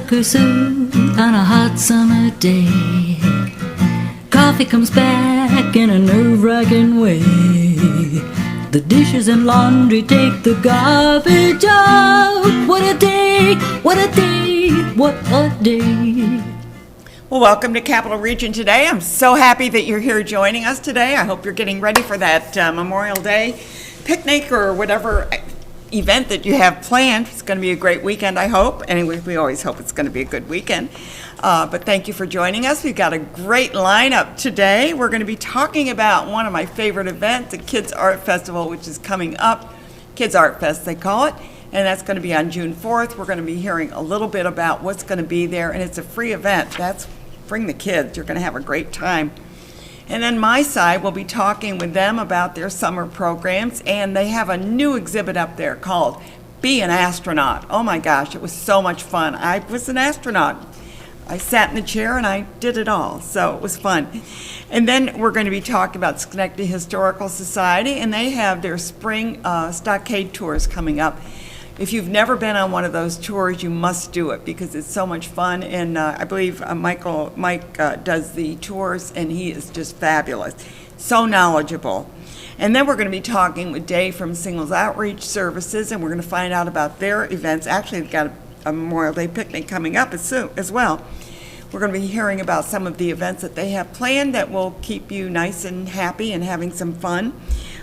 duck or so on a hot summer day. Coffee comes back in a nerve-wracking way. The dishes and laundry take the garbage out. What a day, what a day, what a day. Well, welcome to Capital Region today. I'm so happy that you're here joining us today. I hope you're getting ready for that Memorial Day picnic or whatever event that you have planned. It's going to be a great weekend, I hope. Anyway, we always hope it's going to be a good weekend. But thank you for joining us. We've got a great lineup today. We're going to be talking about one of my favorite events, the Kids Art Festival, which is coming up. Kids Art Fest, they call it. And that's going to be on June 4th. We're going to be hearing a little bit about what's going to be there. And it's a free event. Bring the kids. You're going to have a great time. And then MiSci will be talking with them about their summer programs, and they have a new exhibit up there called Be an Astronaut. Oh my gosh, it was so much fun. I was an astronaut. I sat in the chair and I did it all, so it was fun. And then we're going to be talking about Schenectady Historical Society, and they have their spring Stockade Tours coming up. If you've never been on one of those tours, you must do it because it's so much fun. And I believe Mike does the tours, and he is just fabulous, so knowledgeable. And then we're going to be talking with Dave from Singles Outreach Services, and we're going to find out about their events. Actually, they've got a Memorial Day picnic coming up as well. We're going to be hearing about some of the events that they have planned that will keep you nice and happy and having some fun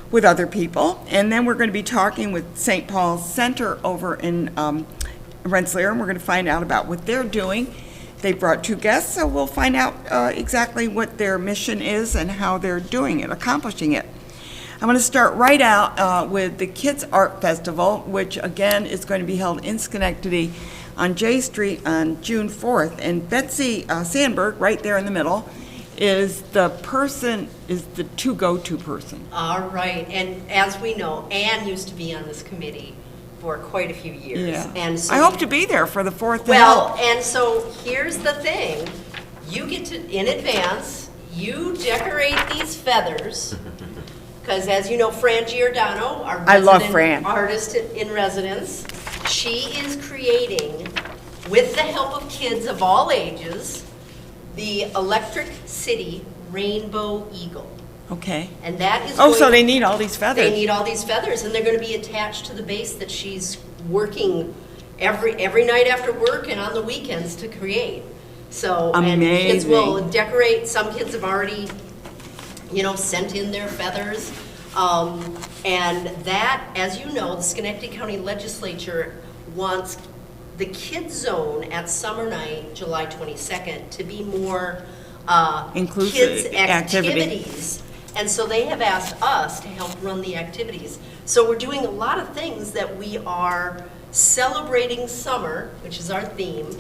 with other people. And then we're going to be talking with St. Paul's Center over in Rensselaer, and we're going to find out about what they're doing. They brought two guests, so we'll find out exactly what their mission is and how they're doing it, accomplishing it. I'm going to start right out with the Kids Art Festival, which again is going to be held in Schenectady on J Street on June 4th. And Betsy Sandberg, right there in the middle, is the go-to person. All right, and as we know, Ann used to be on this committee for quite a few years. Yeah. And so I hope to be there for the 4th. Well, and so here's the thing. You get to, in advance, you decorate these feathers, because as you know, Fran Giordano, our I love Fran. artist in residence, she is creating, with the help of kids of all ages, the Electric City Rainbow Eagle. Okay. And that is so they need all these feathers. They need all these feathers, and they're going to be attached to the base that she's working every night after work and on the weekends to create. So, amazing. And kids will decorate. Some kids have already, sent in their feathers. And that, as you know, the Schenectady County Legislature wants the kids zone at summer night, July 22nd, to be more inclusive kids activities. And so they have asked us to help run the activities. So we're doing a lot of things that we are celebrating summer, which is our theme,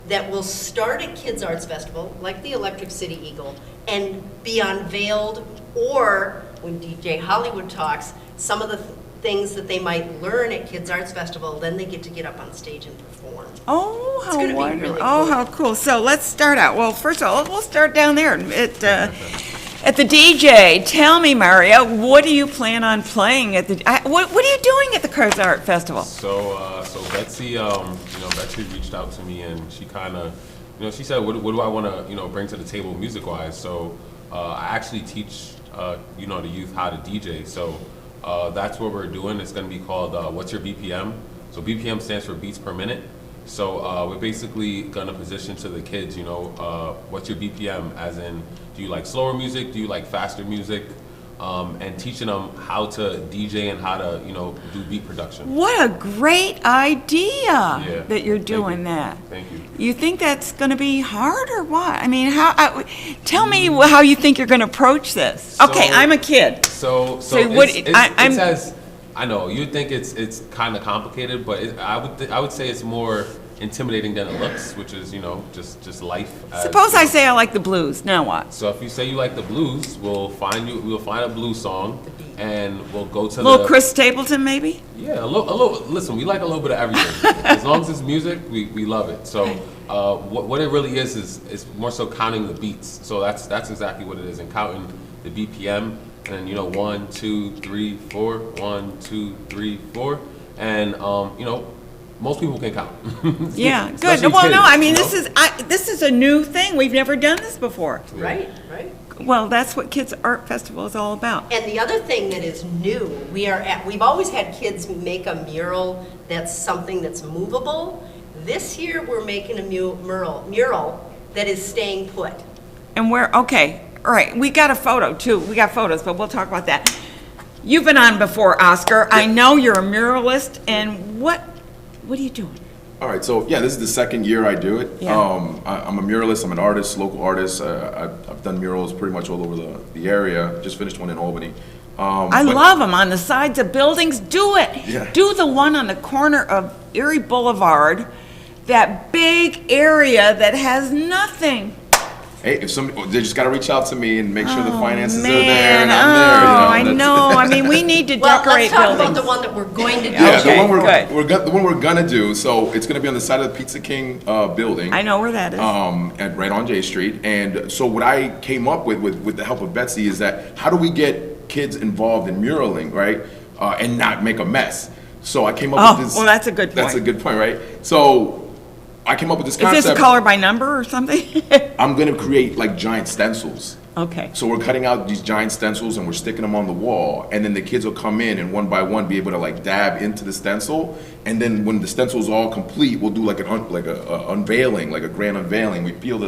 that will start at Kids Arts Festival, like the Electric City Eagle, and be unveiled, or when DJ Hollywood talks, some of the things that they might learn at Kids Arts Festival, then they get up on stage and perform. Oh, how wonderful. Really cool. How cool. So let's start out. Well, first of all, we'll start down there at the DJ. Tell me, Mario, what do you plan on playing at the what are you doing at the Kids Art Festival? So Betsy, Betsy reached out to me, and she kind of, she said, what do I want to, bring to the table music-wise? So I actually teach, the youth how to DJ. So that's what we're doing. It's going to be called What's Your BPM? So BPM stands for beats per minute. So we're basically going to position to the kids, what's your BPM? As in, do you like slower music? Do you like faster music? And teaching them how to DJ and how to, do beat production. What a great idea that you're doing that. Thank you. You think that's going to be hard or what? I mean, tell me how you think you're going to approach this. Okay, I'm a kid. It says, I know you'd think it's kind of complicated, but I would say it's more intimidating than it looks, which is just life. Suppose I say I like the blues. Now what? So if you say you like the blues, we'll find a blues song, and we'll go to little Chris Stapleton maybe. Yeah, a little. Listen, we like a little bit of everything. As long as it's music, we love it. So what it really is more so counting the beats. So that's exactly what it is, and counting the BPM. And 1, 2, 3, 4, 1, 2, 3, 4, and most people can count. Yeah, good. Especially Well, no, kids, I mean, you know? this is a new thing. We've never done this before. Right. Well, that's what Kids Art Festival is all about. And the other thing that is new, we've always had kids make a mural that's something that's movable. This year, we're making a mural that is staying put. And okay, all right, we got a photo too. We got photos, but we'll talk about that. You've been on before, Oscar. I know you're a muralist, and what are you doing? All right, so yeah, this is the second year I do it. Yeah. I'm a muralist, I'm an artist, local artist. I've done murals pretty much all over the area. Just finished one in Albany. I love them on the sides of buildings. Do it. Yeah. Do the one on the corner of Erie Boulevard, that big area that has nothing. Hey, they just gotta reach out to me and make sure the finances are there Man, and I'm there. I That's- know. I mean, we need to Well, decorate let's talk buildings. about the one that we're going to do. Yeah, Okay, the one we're gonna do. So it's gonna be on the side of the Pizza King building. I know where that is. And right on J Street. And so what I came up with the help of Betsy is that how do we get kids involved in muraling, right? And not make a mess. So I came up with this. well, that's a good That's a point. good point, right? So I came up with this Is concept. this color by number or something? I'm gonna create like giant stencils. Okay. So we're cutting out these giant stencils and we're sticking them on the wall, and then the kids will come in and one by one be able to like dab into the stencil, and then when the stencil's all complete, we'll do like a unveiling, like a grand unveiling. We peel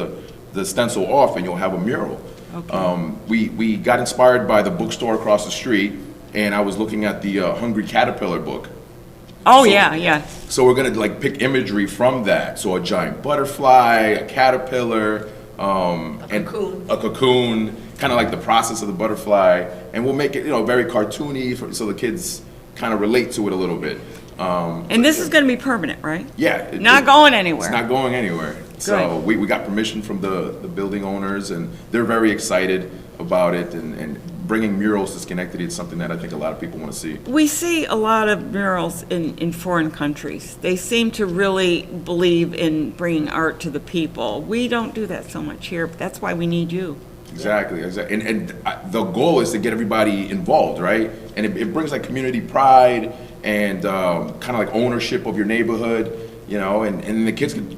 the stencil off, and you'll have a mural. Okay. We got inspired by the bookstore across the street, and I was looking at the Hungry Caterpillar book. Oh, So- yeah. So we're gonna like pick imagery from that. So a giant butterfly, a caterpillar, and cocoon. a cocoon, kind of like the process of the butterfly, and we'll make it very cartoony so the kids kind of relate to it a little bit. And this is going to be permanent, right? Yeah, Not going anywhere. It's not going anywhere. So we got permission from the building owners, and they're very excited about it, and bringing murals to Schenectady is something that I think a lot of people want to see. We see a lot of murals in foreign countries. They seem to really believe in bringing art to the people. We don't do that so much here, but that's why we need you. Exactly. And the goal is to get everybody involved, right? And it brings like community pride and kind of like ownership of your neighborhood, and the kids could,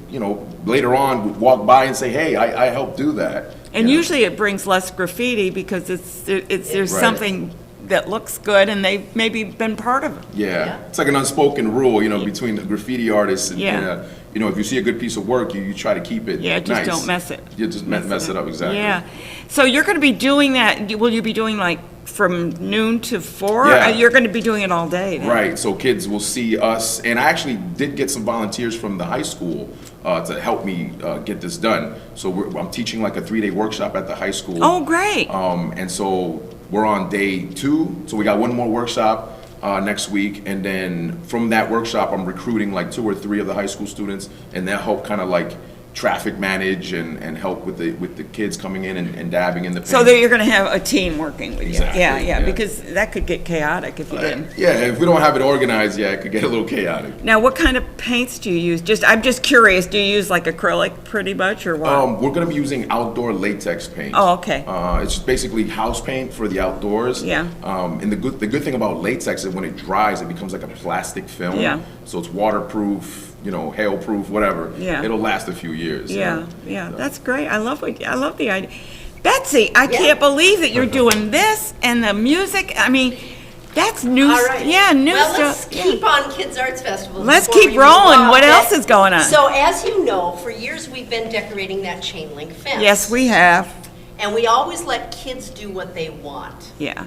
later on walk by and say, hey, I helped do that. And you know? usually it brings less graffiti because there's Right. something that looks good and they've maybe been part of it. Yeah, it's like an unspoken rule, between the graffiti artists and, Yeah. if you see a good piece of work, you try to keep it Yeah, just nice. don't mess it. You just mess it up, exactly. Yeah. So you're going to be doing that, will you be doing like from noon to 4? Yeah. You're going to be doing it all day then? Right, so kids will see us, and I actually did get some volunteers from the high school to help me get this done. So I'm teaching like a 3-day workshop at the high school. Oh, great. And so we're on day 2, so we got one more workshop next week, and then from that workshop, I'm recruiting like 2 or 3 of the high school students, and they'll help kind of like traffic manage and help with the kids coming in and dabbing in the paint. So that you're going to have a team working with you. Exactly, Yeah, yeah. because that could get chaotic if you didn't. Yeah, if we don't have it organized, it could get a little chaotic. Now, what kind of paints do you use? I'm just curious. Do you use like acrylic pretty much or what? We're gonna be using outdoor latex paint. Oh, okay. It's just basically house paint for the outdoors. Yeah. And the good thing about latex is when it dries, it becomes like a plastic film. Yeah. So it's waterproof, hail-proof, whatever. Yeah. It'll last a few years. Yeah, that's great. I love the idea. Betsy, I can't believe that you're doing this and the music. I mean, that's new. All right. Yeah, new Well, stuff. let's keep on Kids Arts Festival. Let's before keep we move rolling. on. What else is going on? So as you know, for years we've been decorating that chain link fence. Yes, we have. And we always let kids do what they want. Yeah.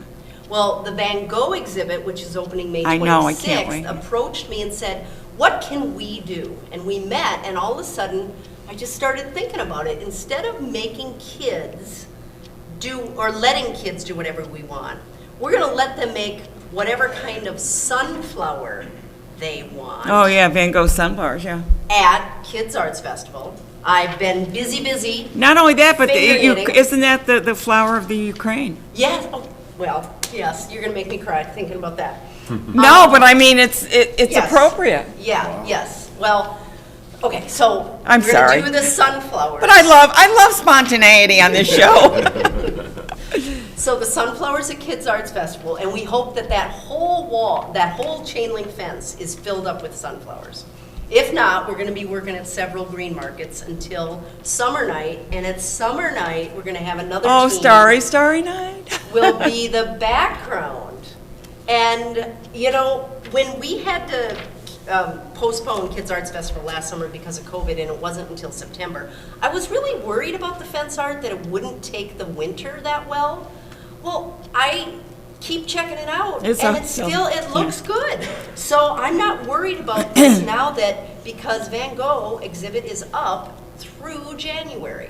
Well, the Van Gogh exhibit, which is opening May 26th, I know, I can't wait. approached me and said, what can we do? And we met, and all of a sudden, I just started thinking about it. Instead of making kids letting kids do whatever we want, we're gonna let them make whatever kind of sunflower they want Oh, yeah, Van Gogh sunflowers, yeah. at Kids Arts Festival. I've been busy. Not only that, but Finger knitting. isn't that the flower of the Ukraine? Yes, well, yes, you're gonna make me cry thinking about that. No, but I mean, it's Yes. appropriate. Yeah, yes. Well, okay, so I'm we're gonna sorry. do the sunflowers. But I love spontaneity on this show. So the sunflowers at Kids Arts Festival, and we hope that whole wall, that whole chain link fence is filled up with sunflowers. If not, we're going to be working at several green markets until summer night. And at summer night, we're going to have another Oh, team. Starry Night. Will be the background. And, you know, when we had to postpone Kids Arts Festival last summer because of COVID, and it wasn't until September, I was really worried about the fence art, that it wouldn't take the winter that well. Well, I keep checking it out, It's and up it's still. still, it looks good. So I'm not worried about this now that, because Van Gogh exhibit is up through January.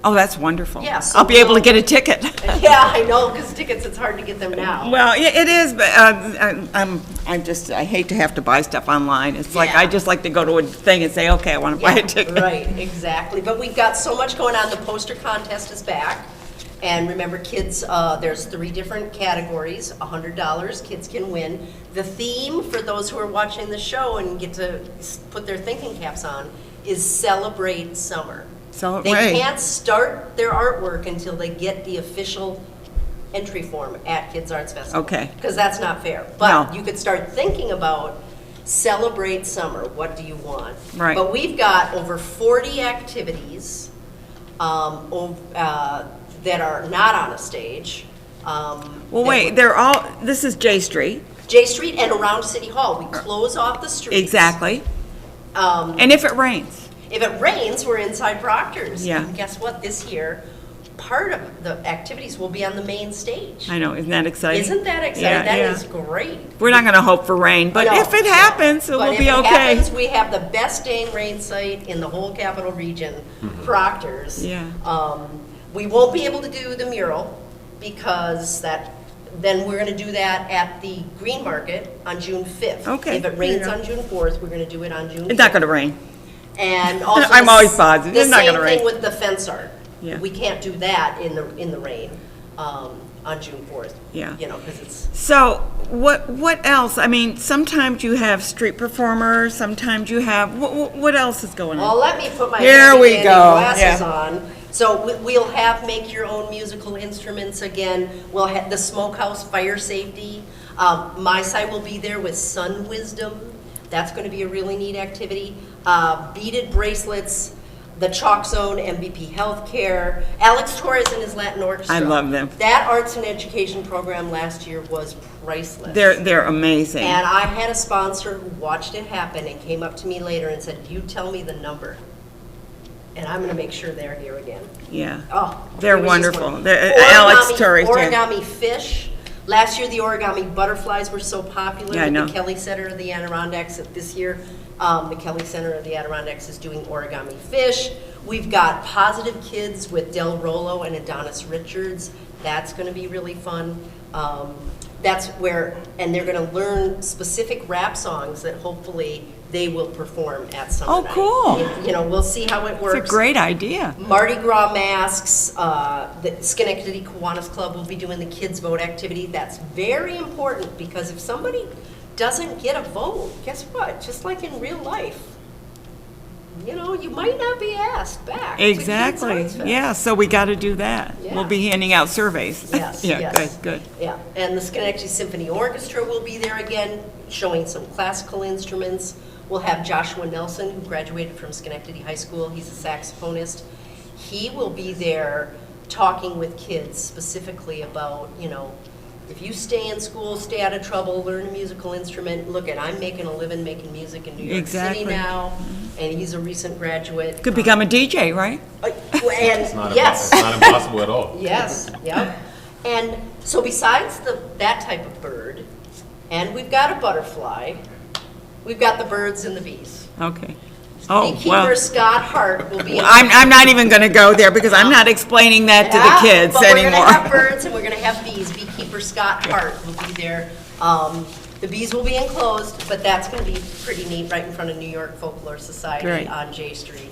Oh, that's wonderful. Yeah, so I'll be able to we'll- get a ticket. Yeah, I know, because tickets, it's hard to get them now. Well, yeah, it is, but I hate to have to buy stuff online. It's like, Yeah. I just like to go to a thing and say, okay, I want to buy a ticket. Right, exactly. But we've got so much going on. The poster contest is back. And remember, kids, there's 3 different categories, $100, kids can win. The theme, for those who are watching the show and get to put their thinking caps on, is Celebrate Summer. Celebrate. They can't start their artwork until they get the official entry form at Kids Arts Festival. Okay. Because that's not fair. But No. you could start thinking about Celebrate Summer. What do you want? Right. But we've got over 40 activities that are not on a stage. Well, wait, this is J Street. J Street and around City Hall. We close off the streets. Exactly. And if it rains? If it rains, we're inside Proctor's. Yeah. And guess what? This year, part of the activities will be on the main stage. I know, isn't that exciting? Isn't that exciting? Yeah, That yeah. is great. We're not going to hope for rain, but No, if it no. happens, it But will if be it okay. happens, we have the best dang rain site in the whole capital region, Proctor's. Yeah. We won't be able to do the mural because then we're going to do that at the Green Market on June 5th. Okay, If it there you rains go. on June 4th, we're going to do it on June 5th. It's not going to rain. And also, I'm always positive. The It's not same gonna rain. thing with the fence art. Yeah. We can't do that in the rain on June 4th. Yeah. You know, because it's, So what else? I mean, sometimes you have street performers, sometimes you have, what else is going well, on? let me put my Here handy we dandy go. glasses Yeah. on. So we'll have make your own musical instruments again. We'll have the Smokehouse Fire Safety. MiSci will be there with Sun Wisdom. That's going to be a really neat activity. Beaded bracelets, the Chalk Zone, MVP Healthcare, Alex Torres and his Latin Orchestra. I love them. That arts and education program last year was priceless. They're amazing. And I had a sponsor who watched it happen and came up to me later and said, you tell me the number. And I'm going to make sure they're here again. Yeah. Oh, They're it was just wonderful. wonderful. They're- Alex Torres, yeah. Origami fish. Last year, the origami butterflies were so popular. Yeah, I know. The Kelly Center of the Adirondacks. This year, the Kelly Center of the Adirondacks is doing origami fish. We've got Positive Kids with Del Rollo and Adonis Richards. That's going to be really fun. That's where, and they're going to learn specific rap songs that hopefully they will perform at Summer Oh, Night. cool. You know, we'll see how it works. It's a great idea. Mardi Gras masks, the Schenectady Kiwanis Club will be doing the Kids Vote activity. That's very important because if somebody doesn't get a vote, guess what? Just like in real life, you know, you might not be asked back. to Kids Exactly. Arts Fest. Yeah, so we got to do that. Yeah. We'll be handing out surveys. Yes, Yeah, yes. good. Yeah, and the Schenectady Symphony Orchestra will be there again, showing some classical instruments. We'll have Joshua Nelson, who graduated from Schenectady High School. He's a saxophonist. He will be there talking with kids specifically about, you know, if you stay in school, stay out of trouble, learn a musical instrument. Look at, I'm making a living making music in New York Exactly. City now, and he's a recent graduate. Could become a DJ, right? And It's not, yes. it's not impossible at all. Yes, yep. And so besides that type of bird, and we've got a butterfly, we've got the birds and the bees. Okay. Oh, Beekeeper well. Scott Hart will be. I'm not even going to go there because I'm not explaining that to the kids but anymore. we're going to have birds and we're going to have bees. Beekeeper Scott Hart will be there. The bees will be enclosed, but that's going to be pretty neat right in front of New York Folklore Society Great. on J Street.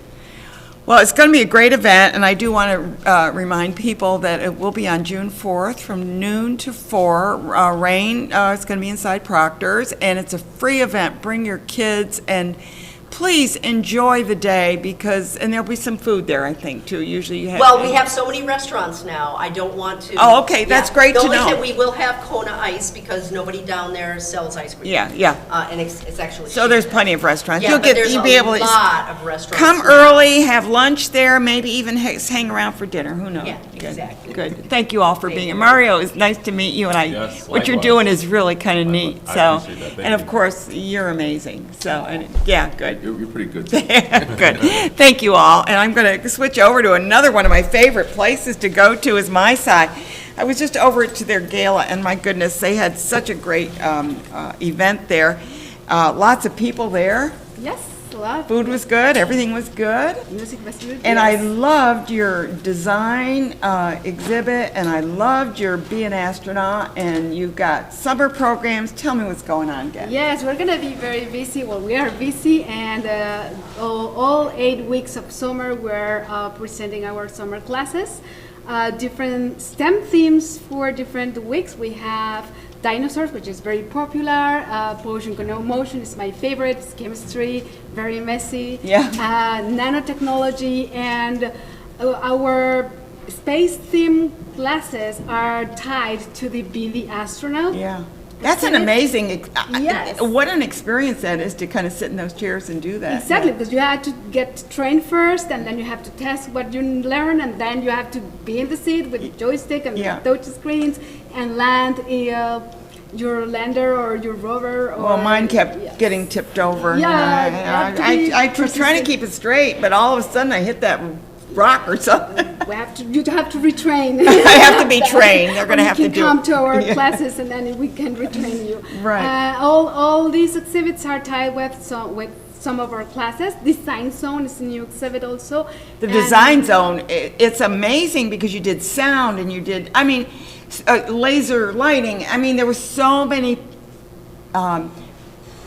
Well, it's going to be a great event, and I do want to remind people that it will be on June 4th from noon to 4. Rain, it's going to be inside Proctor's, and it's a free event. Bring your kids and please enjoy the day and there'll be some food there, I think, too. Usually you have. Well, we have so many restaurants now, I don't want to. Oh, okay, that's great to The only know. thing, we will have Kona Ice because nobody down there sells ice cream. Yeah. And it's actually. So there's plenty of restaurants. Yeah, but there's You'll be able a to lot of restaurants. come now. early, have lunch there, maybe even hang around for dinner. Who knows? Yeah, Good, exactly. Good. Thank you all for being here. you. Mario, it's nice to meet you, and Yes, what you're likewise. doing is really kind of neat. I So, appreciate that. Thank and of you. course, you're amazing. So, yeah, good. You're pretty good. Good. Thank you all. And I'm going to switch over to another one of my favorite places to go to is MiSci. I was just over to their gala, and my goodness, they had such a great event there. Lots of people there. Yes, a lot. Food was good. Everything was good. Music was good. And I yes. loved your design exhibit, and I loved your Be an Astronaut, and you've got summer programs. Tell me what's going on, Gaby. Yes, we're gonna be very busy. Well, we are busy, and all 8 weeks of summer we're presenting our summer classes. Different STEM themes for different weeks. We have dinosaurs, which is very popular. Pollution Control Motion is my favorite. It's chemistry, very messy. Yeah. Nanotechnology, and our space theme classes are tied to the Be the Astronaut. Yeah. That's an amazing, Yes. what an experience that is to kind of sit in those chairs and do that. Exactly, because you have to get trained first, and then you have to test what you learn, and then you have to be in the seat with the joystick and Yeah. the touch screens and land your lander or your rover. Or, Well, mine kept Yes. getting tipped over. Yeah, you you know, have to be I was trying to persistent. keep it straight, but all of a sudden I hit that rock or something. You have to retrain. I have to be trained. They're going to have to You do can come it. to our Yeah. classes, and then we can retrain you. Right. All these exhibits are tied with some of our classes. Design Zone is a new exhibit also. The And- design zone, it's amazing because you did sound and you did, laser lighting. I mean, there were so many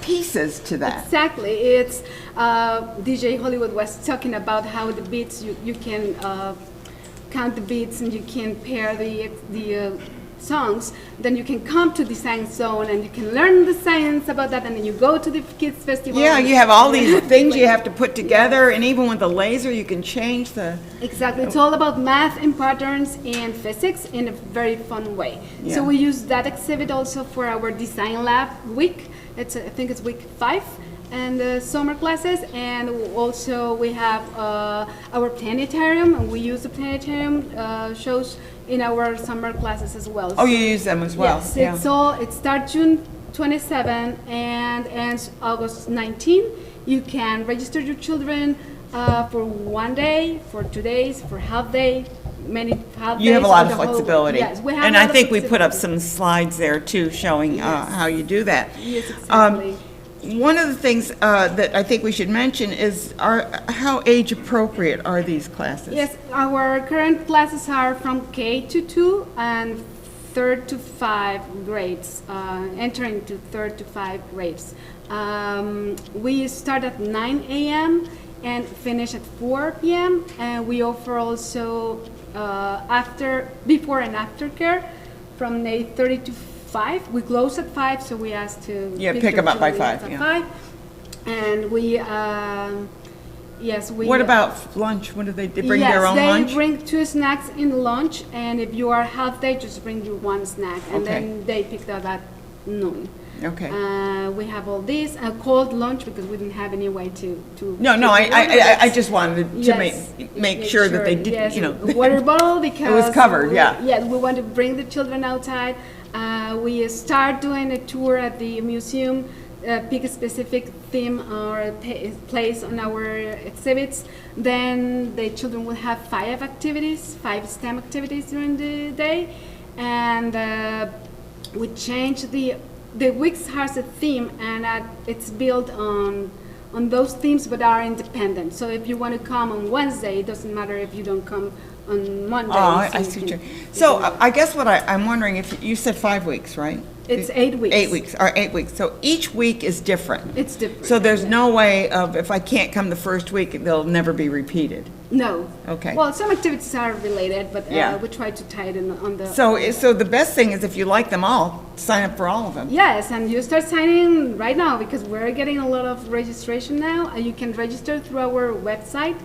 pieces to that. Exactly. It's DJ Hollywood was talking about how the beats you can count the beats and you can pair the songs. Then you can come to Design Zone and you can learn the science about that, and then you go to the kids festival. Yeah, you have all these things you have to put together, and even with the laser, you can change the. Exactly. It's all about math and patterns and physics in a very fun way. Yeah. So we use that exhibit also for our design lab week. I think it's week 5 and summer classes. And also we have our planetarium, and we use the planetarium shows in our summer classes as well. Oh, you use them as well. Yes, Yeah. it starts June 27 and ends August 19. You can register your children for 1 day, for 2 days, for half day, many half days. You have a lot or of the whole- flexibility. Yes, we have And a I lot of think we put up flexibility. some slides there too, showing how you do that. Yes, exactly. One of the things that I think we should mention is how age appropriate are these classes? Yes, our current classes are from K to 2 and 3rd to 5 grades, entering to 3rd to 5 grades. We start at 9 a.m. and finish at 4 p.m. And we offer also before and after care from 8:30 to 5. We close at 5, so we ask to Pick your them up by children 5, at yeah. 5. And we, yes, we. What about lunch? What do they bring their own yes, lunch? they bring 2 snacks in lunch, and if you are half day, just bring you 1 snack, and Okay. then they pick that at noon. Okay. We have all this, a cold lunch, because we didn't have any way to. No, keep the water. I just wanted to Yes, make sure that they did, yes, you know. a water bottle, because. covered, yeah. Yes, we want to bring the children outside. We start doing a tour at the museum, pick a specific theme or a place on our exhibits. Then the children will have 5 activities, 5 STEM activities during the day. And we change the weeks has a theme, and it's built on those themes, but are independent. So if you want to come on Wednesday, it doesn't matter if you don't come on Monday. Oh, so I you see. can- So I guess what I'm wondering, if you said 5 weeks, right? It's 8 weeks. 8 weeks, or 8 weeks. So each week is different. It's different. So there's no way of, if I can't come the first week, they'll never be repeated. No. Okay. Well, some activities are related, but Yeah. we try to tie it in on the. So the best thing is if you like them all, sign up for all of them. Yes, and you start signing right now because we're getting a lot of registration now. You can register through our website.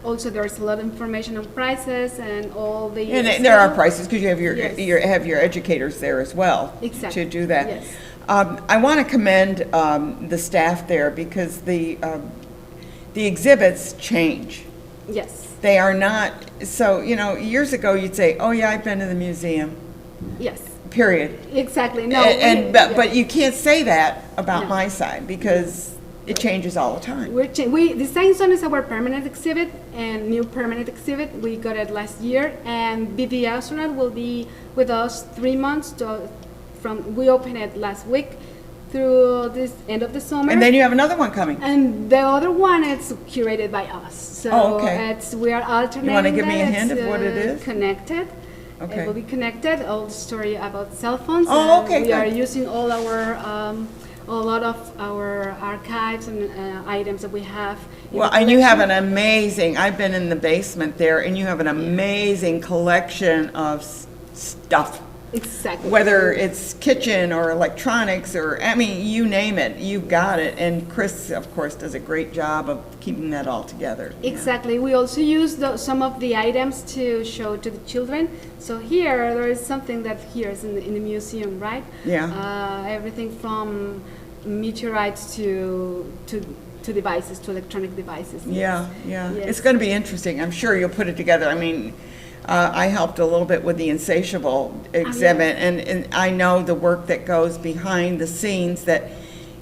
Also, there's a lot of information on prices and all the. And there are prices because you have Yes. your educators there as well. Exactly. To do that. Yes. I want to commend the staff there because the exhibits change. Yes. They are not, so, years ago you'd say, oh yeah, I've been to the museum, Yes. period. Exactly. No. But you can't say that about No. MiSci because it changes all the time. The Science Zone is our permanent exhibit and new permanent exhibit. We got it last year, and Be the Astronaut will be with us 3 months we opened it last week through this end of the summer. And then you have another one coming. And the other one is curated by us. So okay. we are alternating. You want to give me a that. hint of It's, what it is? Connected. Okay. It will be connected. All the story about cell phones. Oh, and okay, We are good. using all our a lot of our archives and items that we have. in Well, the and you have collection. an amazing, I've been in the basement there, and you have an amazing collection of stuff. Exactly. Whether it's kitchen or electronics or, I mean, you name it, you've got it. And Chris, of course, does a great job of keeping that all together. Yeah. Exactly. We also use some of the items to show to the children. So here, there is something that here is in the museum, right? Yeah. Everything from meteorites to devices, to electronic devices. Yeah, yeah. Yes. It's going to be interesting. I'm sure you'll put it together. I mean, I helped a little bit with the Insatiable exhibit, and I know the work that goes behind the scenes that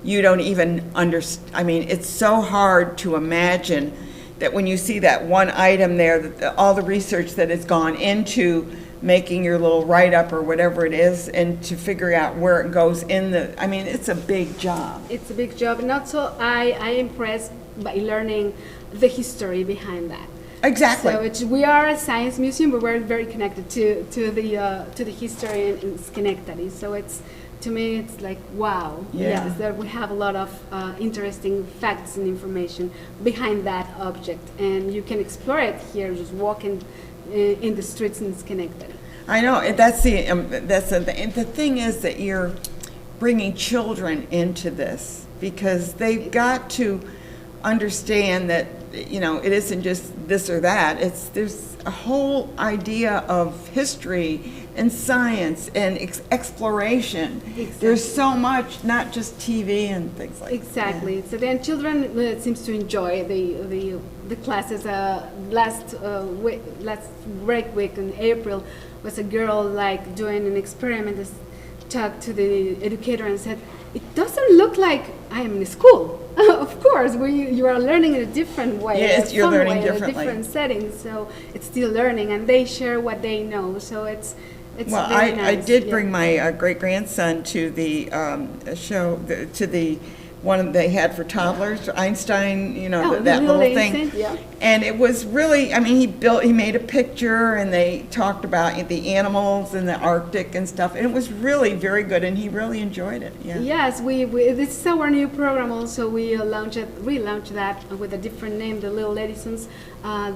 you don't even understand. I mean, it's so hard to imagine that when you see that one item there, that all the research that has gone into making your little write-up or whatever it is, and to figure out where it goes in the, I mean, it's a big job. It's a big job, and also I impressed by learning the history behind that. Exactly. So we are a science museum, but we're very connected to the history in Schenectady. So to me, it's like, wow. Yeah. Yes, that we have a lot of interesting facts and information behind that object, and you can explore it here, just walking in the streets in Schenectady. I know, and that's the thing is that you're bringing children into this because they've got to understand that, it isn't just this or that. There's a whole idea of history and science and exploration. Exactly. There's so much, not just TV and things like that. Exactly. So then children seems to enjoy the classes. Last break week in April was a girl doing an experiment. Talked to the educator and said, "It doesn't look like I am in school." Of course, you are learning in a different way. Yes, a you're fun learning way, in a differently. different setting. So it's still learning, and they share what they know. So it's Well, very I nice. did Yeah. bring my great-grandson to the show, to the one they had for toddlers, Einstein, Oh, that the little thing. Einstein, yeah. And it was really, I mean, he made a picture, and they talked about the animals in the Arctic and stuff, and it was really very good, and he really enjoyed it, yeah. Yes, this is our new program also. We relaunched that with a different name, the Little Edisons,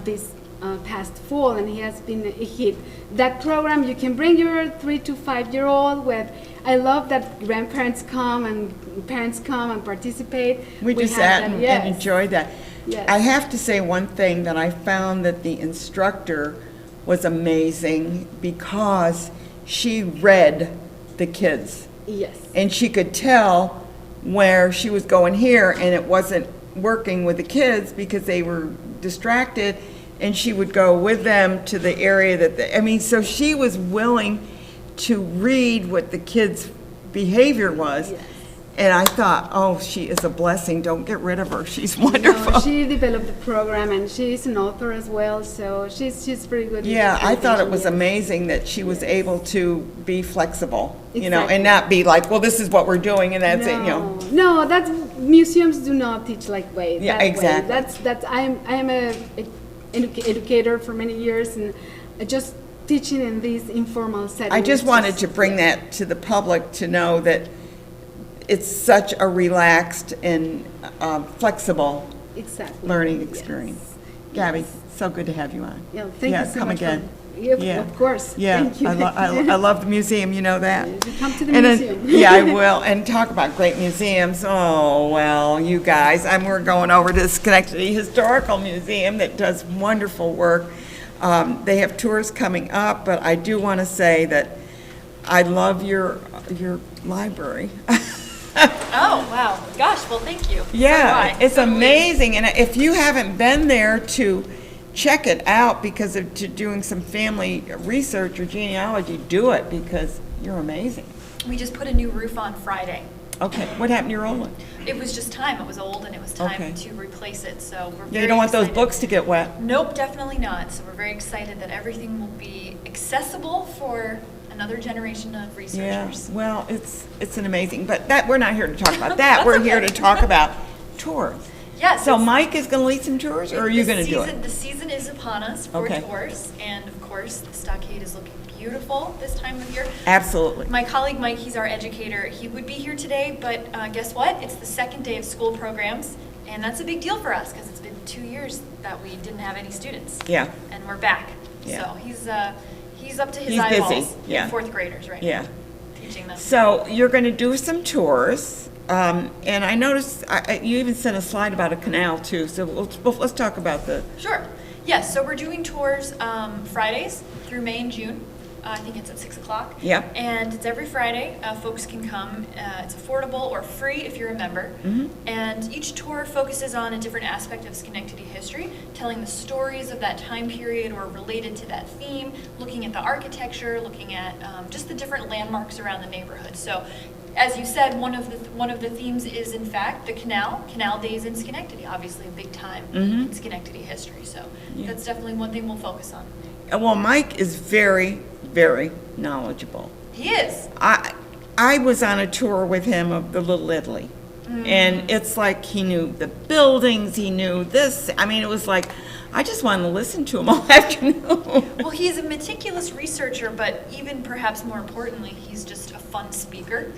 this past fall, and he has been a hit. That program, you can bring your 3 to 5-year-old with. I love that grandparents come and parents come and participate. We just have sat that, and yes. enjoyed that. Yes. I have to say one thing, that I found that the instructor was amazing because she read the kids. Yes. And she could tell where she was going here and it wasn't working with the kids because they were distracted, and she would go with them to the area so she was willing to read what the kids' behavior was. Yes. And I thought, oh, she is a blessing. Don't get rid of her. She's wonderful. No, she developed the program, and she's an author as well, so she's pretty good. Yeah, I thought it was amazing. amazing that she was able to be flexible, Exactly. and not be like, well, this is what we're doing, and that's it, No, museums do not teach like way. Yeah, that way. exactly. That's I am a educator for many years, and just teaching in these informal settings. I just wanted to bring that to the public to know that it's such a relaxed and flexible exactly learning Yes. experience. Gabby, so good to have you on. Yeah, thank you so come much. again. Yeah, of course. Yeah, Thank you. I love the museum, you know that. Come to the And museum. yeah, I will. And talk about great museums. Oh, well, you guys, we're going over to the Schenectady Historical Museum that does wonderful work. They have tours coming up, but I do want to say that I love your library. Oh, wow. Gosh, well, thank you. Yeah, So do I. it's So do we. amazing. And if you haven't been there to check it out because of to doing some family research or genealogy, do it because you're amazing. We just put a new roof on Friday. Okay, what happened to your old one? It was just time. It was old and it was time Okay. to replace it, so we're Yeah, very you don't want those excited. books to get wet. Nope, definitely not. So we're very excited that everything will be accessible for another generation of Yeah, researchers. well, it's an amazing, but we're not here to talk about that. That's We're okay. here to talk about tours. Yes. So it's- Mike is going to lead some tours, or are you the going to do season- it? The season is upon us for Okay. tours, and of course, the Stockade is looking beautiful this time of year. Absolutely. My colleague Mike, he's our educator, he would be here today, but guess what? It's the second day of school programs, and that's a big deal for us because it's been 2 years that we didn't have any students. Yeah. And we're back. Yeah. So he's up to his He's busy, eyeballs yeah. in fourth graders right Yeah. now, teaching them. So you're going to do some tours, and I noticed you even sent a slide about a canal too. So let's talk about the. Sure. Yes, so we're doing tours Fridays through May and June. I think it's at 6 o'clock. Yep. And it's every Friday. Folks can come. It's affordable or free if you're a member. And each tour focuses on a different aspect of Schenectady history, telling the stories of that time period or related to that theme, looking at the architecture, looking at just the different landmarks around the neighborhood. So, as you said, one of the themes is in fact the canal days in Schenectady. Obviously, a big time in Schenectady history. So that's definitely one thing we'll focus on. Well, Mike is very, very knowledgeable. He is. I was on a tour with him of the Little Italy, and it's like he knew the buildings, he knew this. I mean, it was like I just wanted to listen to him all afternoon. Well, he's a meticulous researcher, but even perhaps more importantly, he's just a fun speaker.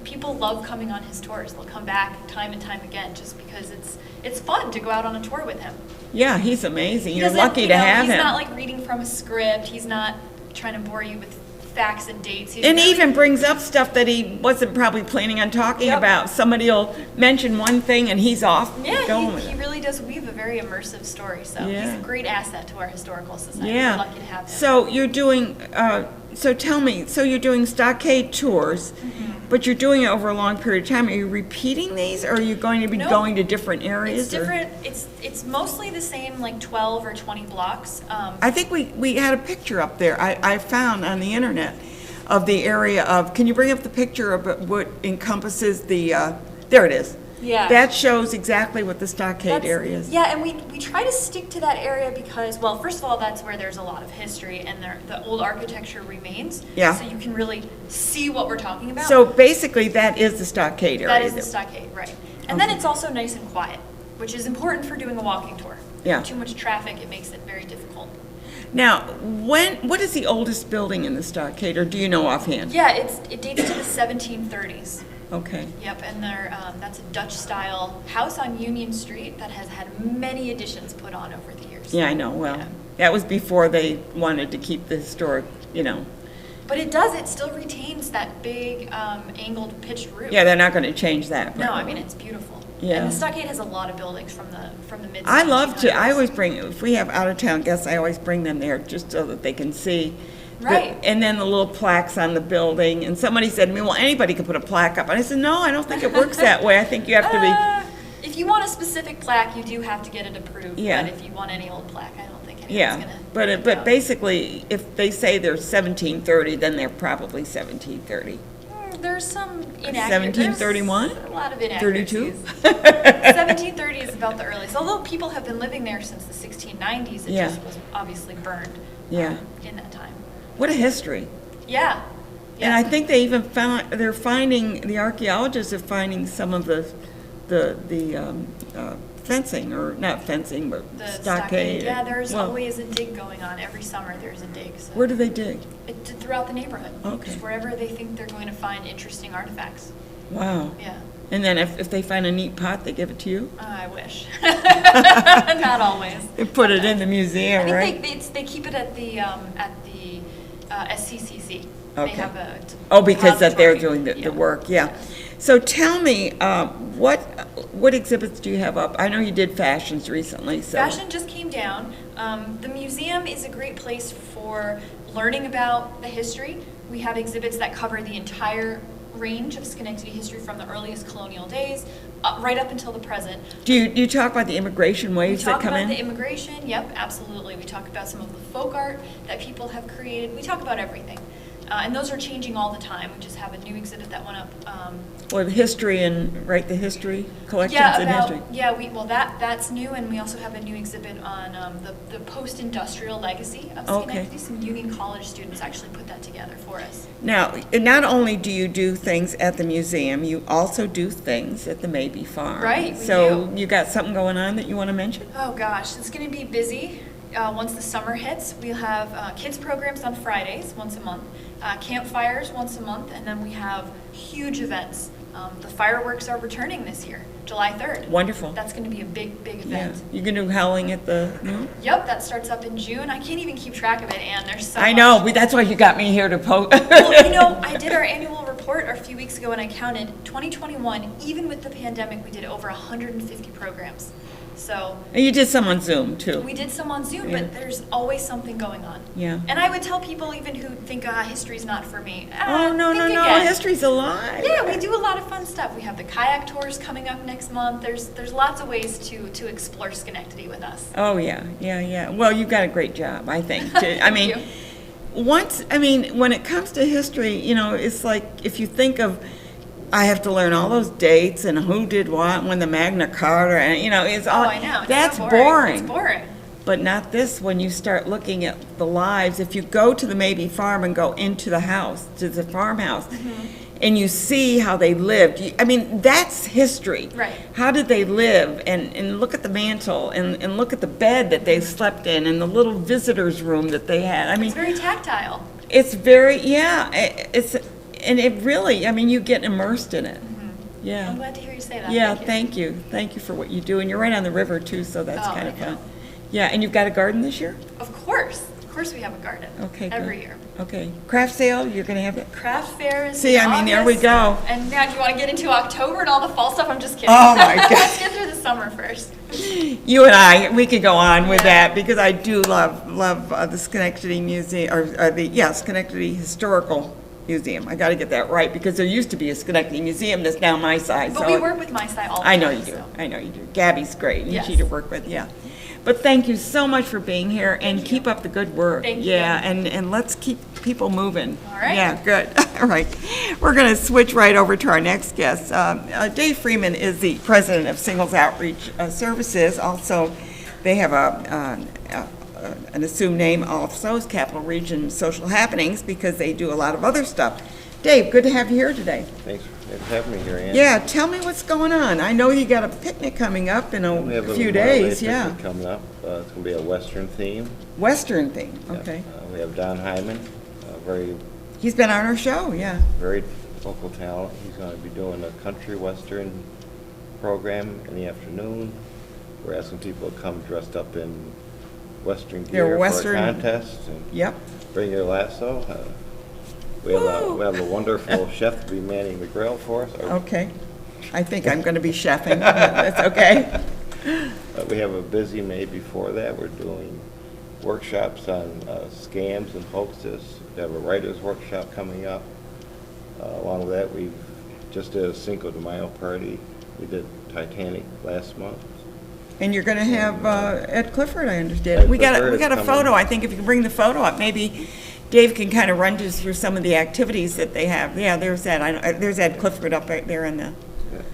People love coming on his tours. They'll come back time and time again just because it's fun to go out on a tour with him. Yeah, he's amazing. He You're doesn't, lucky to have he's him. not like reading from a script. He's not trying to bore you with facts and dates. He's And he really- even brings up stuff that he wasn't probably planning on talking Yep. about. Somebody will mention one thing and he's off going with he it. really does weave a very immersive story. So he's Yeah. a great asset to our historical society. Yeah. We're lucky to have him. So you're doing, so tell me, so you're doing Stockade Tours, but you're doing it over a long period of time. Are you repeating these, or are you going to be No. going to different areas? It's or- different. It's mostly the same, like 12 or 20 blocks. I think we had a picture up there I found on the internet of the area of, can you bring up the picture of what encompasses the, there it is. Yeah. That shows exactly what the Stockade That's- area is. Yeah, and we try to stick to that area because, well, first of all, that's where there's a lot of history and the old architecture remains. Yeah. So you can really see what we're talking about. So basically, that is the Stockade area. that is the stockade, right? And then it's also nice and quiet, which is important for doing a walking tour. Yeah. Too much traffic, it makes it very difficult. Now, what is the oldest building in the Stockade, or do you know offhand? Yeah, it dates to the 1730s. Okay. Yep, and that's a Dutch-style house on Union Street that has had many additions put on over the years. Yeah, I know. Well, Yeah. that was before they wanted to keep the historic, But it still retains that big angled pitched roof. Yeah, they're not going to change that. No, I probably. mean, it's beautiful. Yeah. And the Stockade has a lot of buildings from the mid. I love to, I always bring, if we have out-of-town guests, I always bring them there just so that they can see. Right. And then the little plaques on the building, and somebody said to me, well, anybody could put a plaque up. And I said, no, I don't think it works that way. I think you have to be, If you want a specific plaque, you do have to get it approved. Yeah. But if you want any old plaque, I don't think anyone's yeah. gonna. But basically, if they say they're 1730, then they're probably 1730. There's some inaccuracies. 1731? A lot of 32? inaccuracies. 1730 is about the earliest. Although people have been living there since the 1690s, it Yeah. just was obviously burned. Yeah. In that time. What a history. Yeah. And I think they even they're finding, the archaeologists are finding some of the fencing, or not fencing, but The stockade. Yeah, there's Well, always a dig going on. Every summer there's a dig. So. where do they dig? Throughout the neighborhood. Okay. Just wherever they think they're going to find interesting artifacts. Wow. Yeah. And then if they find a neat pot, they give it to you? I wish. Not always. They put it in the museum, I right? think they keep it at the SCCC. They Okay. have a Oh, because that they're doing repository. the work, yeah. So tell me, what exhibits do you have up? I know you did fashions recently, so. Fashion just came down. The museum is a great place for learning about the history. We have exhibits that cover the entire range of Schenectady history from the earliest colonial days right up until the present. Do you talk about the immigration We waves that talk come about in? the immigration, yep, absolutely. We talk about some of the folk art that people have created. We talk about everything. And those are changing all the time. We just have a new exhibit that went up. Or the history and, right, the history, collections Yeah, and about, history? yeah, that's new, and we also have a new exhibit on the post-industrial legacy of Okay. Schenectady. Some Union College students actually put that together for us. Now, not only do you do things at the museum, you also do things at the Maybe Farm. Right, we So do. you got something going on that you want to mention? Oh gosh, it's going to be busy. Once the summer hits, we'll have kids programs on Fridays once a month, campfires once a month, and then we have huge events. The fireworks are returning this year, July 3rd. Wonderful. That's going to be a big, big Yeah. event. You can do howling at the moon? Yep, that starts up in June. I can't even keep track of it, Ann. There's so I much. know, but that's why you got me here to post. Well, you know, I did our annual report a few weeks ago and I counted 2021, even with the pandemic, we did over 150 programs. So And you did some on Zoom, too. we did some on Zoom, Yeah. but there's always something going on. Yeah. And I would tell people even who think, history's not for me. Oh, no, think no, again. history's alive. Yeah, we do a lot of fun stuff. We have the kayak tours coming up next month. There's lots of ways to explore Schenectady with us. Oh, yeah, yeah, yeah. Well, you've got a great job, I think. I mean, you. when it comes to history, you know, it's like if you think of, I have to learn all those dates and who did what, when the Magna Carta, and, you know, it's all. Oh, I know. It's That's so boring. It's boring. But not this, when you start looking at the lives. If you go to the Maybe Farm and go into the house, to the farmhouse, and you see how they lived, that's history. Right. How did they live? And look at the mantle, and look at the bed that they slept in, and the little visitor's room that they had. It's very tactile. It's very, and it really, you get immersed in it. Yeah. I'm glad to hear you say that. Yeah, Thank you. Thank you for what you do. And you're right on the river too, so that's Oh, kind of I know. fun. Yeah, and you've got a garden this year? Of course we have a garden. Okay, Every good. year. Okay. Craft sale, you're going to have it? Craft fair is See, in there we August. go. And now, do you want to get into October and all the fall stuff? I'm just kidding. Oh, my God. Let's get through the summer first. You and we could go on with Yeah. that because I do love the Schenectady Museum, or Schenectady Historical Museum. I got to get that right because there used to be a Schenectady Museum that's now MiSci. But we work with MiSci all the time. I know you do. so. I know you do. Gaby's great. And Yes. she to work with, yeah. But thank you so much for being here and keep up the good work. Thank you. Yeah, and let's keep people moving. All right. Yeah, good. All right. We're going to switch right over to our next guest. Dave Freeman is the president of Singles Outreach Services. Also, they have an assumed name also is Capital Region Social Happenings because they do a lot of other stuff. Dave, good to have you here today. Thanks for having me here, Ann. Yeah, tell me what's going on. I know you got a picnic coming up in We have a a few Muralist days, picnic yeah. coming up. It's going to be a Western theme. Western thing, Yeah. okay. We have Don Hyman, a very, He's been on our show, yeah. very local talent. He's going to be doing a country Western program in the afternoon. We're asking people to come dressed up in Western Their gear Western- for a contest and Yep. bring your lasso. We have a wonderful chef to be manning the grill for us. Okay. I think I'm going to be chefing. That's okay. We have a busy May before that. We're doing workshops on scams and hoaxes. We have a writer's workshop coming up. Along with that, we just did a Cinco de Mayo party. We did Titanic last month. And you're going to have Ed Clifford, I understand. Ed We got Clifford is a coming. photo. I think if you can bring the photo up, maybe Dave can kind of run us through some of the activities that they have. Yeah, there's Ed. There's Ed Clifford up right there in the.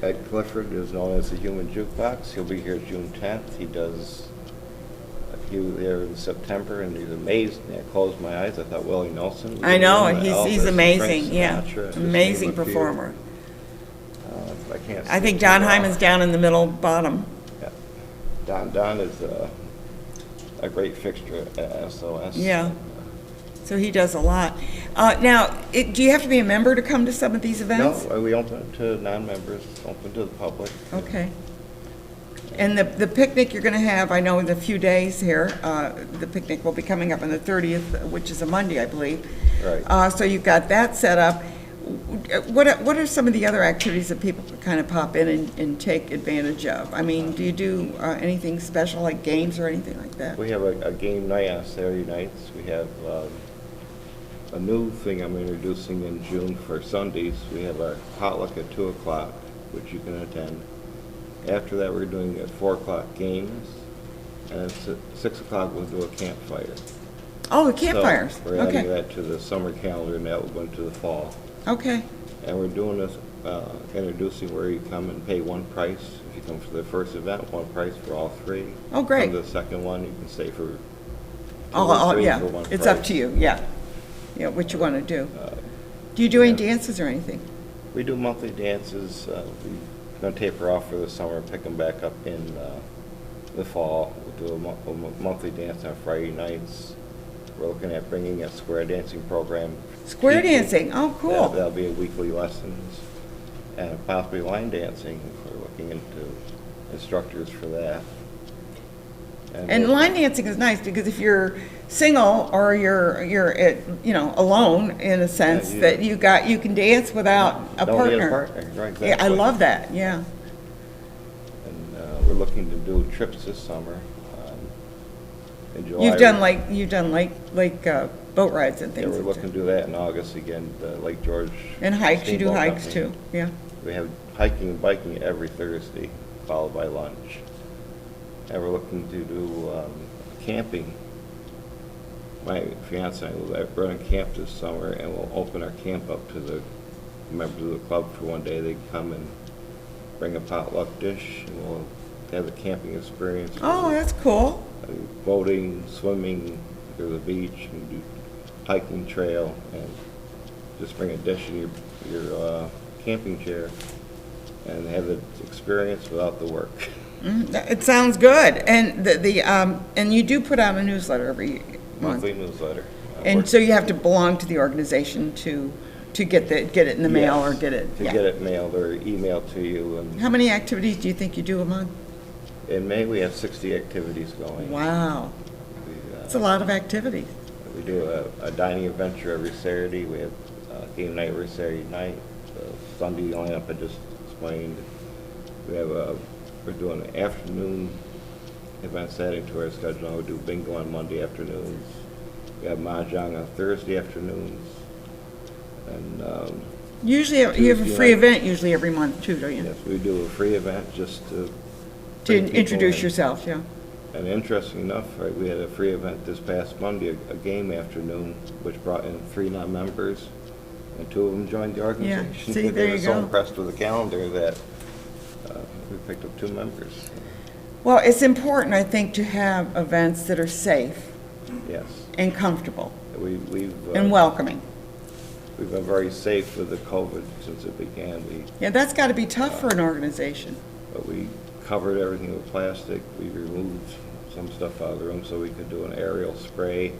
Ed Clifford is known as the Human Jukebox. He'll be here June 10th. He was there in September, and he's amazed. I closed my eyes. I thought Willie Nelson. was I know, in there, he's Elvis, amazing. Frank Yeah, Sinatra, just amazing name a few. performer. I can't. I see think too Don well. Hyman's down in the middle bottom. Yeah. Don is a great fixture at SOS. Yeah. So he does a lot. Now, do you have to be a member to come to some of these events? No, we open it to non-members, open to the public. Okay. And the picnic you're going to have, I know in a few days here, the picnic will be coming up on the 30th, which is a Monday, I believe. Right. So you've got that set up. What are some of the other activities that people can kind of pop in and take advantage of? I mean, do you do anything special like games or anything like that? We have a game night on Saturday nights. We have a new thing I'm introducing in June for Sundays. We have a potluck at 2 o'clock, which you can attend. After that, we're doing at 4 o'clock games, and at 6 o'clock we'll do a campfire. Oh, the campfires. So we're adding Okay. that to the summer calendar, and that will go into the fall. Okay. And we're doing this, introducing where you come and pay one price. If you come for the first event, one price for all three. Oh, great. For the second one, you can stay for two Oh, or three yeah. for one It's price. up to you. Yeah. Yeah, what you want to do. Do you do any dances or anything? We do monthly dances. We're going to taper off for the summer, pick them back up in the fall. We'll do a monthly dance on Friday nights. We're looking at bringing a square dancing program. Square teaching. dancing. Oh, cool. That'll be a weekly lessons. And possibly line dancing. We're looking into instructors for that. And line dancing is nice because if you're single or you're alone in a sense Yeah, that you can dance without a Don't partner. need a partner, right, exactly. Yeah, I love that. Yeah. And we're looking to do trips this summer. In July. You've done boat rides and Yeah, things. we're looking to do that in August again, Lake George. And hikes. You do Steamboat hikes Company. too. Yeah. We have hiking and biking every Thursday, followed by lunch. And we're looking to do camping. My fiance and I will run a camp this summer, and we'll open our camp up to the members of the club for one day. They come and bring a potluck dish, and we'll have the camping experience. Oh, that's cool. Boating, swimming, go to the beach, and do hiking trail, and just bring a dish in your camping chair, and have the experience without the work. It sounds good. And and you do put out a newsletter every month. Monthly newsletter. And so you have to belong to the organization to get it in the mail or get it. To Yeah. get it mailed or emailed to you. And How many activities do you think you do a month? in May, we have 60 activities going. Wow, We, it's a lot of activities. we do a dining adventure every Saturday. We have game night every Saturday night. Sunday lineup I just explained. We have we're doing an afternoon events adding to our schedule. We do bingo on Monday afternoons. We have mahjong on Thursday afternoons. And Usually, you have a Tuesday free night. event usually every month too, don't you? yes, we do a free event just to To bring people introduce in. yourself, yeah. And interesting enough, right, we had a free event this past Monday, a game afternoon, which brought in 3 non-members, and 2 of them joined the organization. see, there They were you so go. impressed with the calendar that we picked up 2 members. Well, it's important, I think, to have events that are safe Yes. and comfortable We've and welcoming. We've been very safe with the COVID since it began. Yeah, that's got to be tough for an organization. But we covered everything with plastic. We removed some stuff out of the room so we could do an aerial spray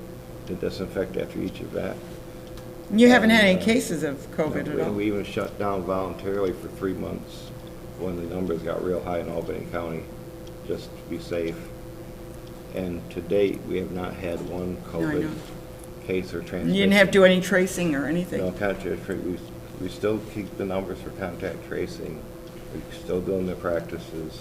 to disinfect after each event. You haven't had any And, cases of COVID at all? We even shut down voluntarily for 3 months when the numbers got real high in Albany County, just to be safe. And to date, we have not had one I COVID know. case or transmission. You didn't have to do any tracing or anything? No contact tracing. We still keep the numbers for contact tracing. We're still doing the practices,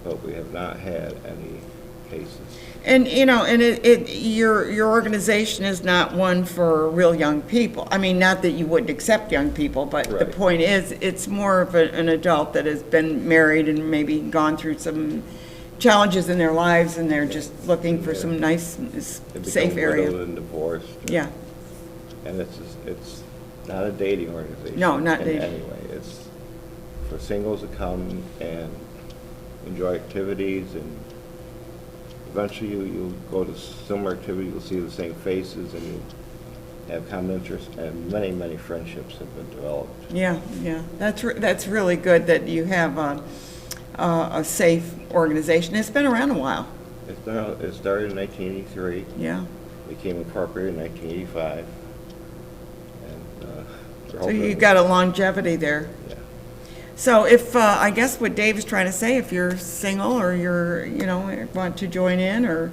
but we have not had any cases. And, your organization is not one for real young people. I mean, not that you wouldn't accept young people, but the Right. point is, it's more of an adult that has been married and maybe gone through some challenges in their lives, and they're just looking for some nice, They safe become area. widowed and divorced. Yeah, And it's not a dating organization. No, not in dating. any way. It's for singles to come and enjoy activities, and eventually you'll go to similar activities, you'll see the same faces, and you'll have common interests, and many, many friendships have been developed. yeah. That's really good that you have a safe organization. It's been around a while, It started in 1983, yeah. became incorporated in 1985, And we're So hoping- you've got a longevity there. Yeah. So if, I guess what Dave is trying to say, if you're single or you're, want to join in or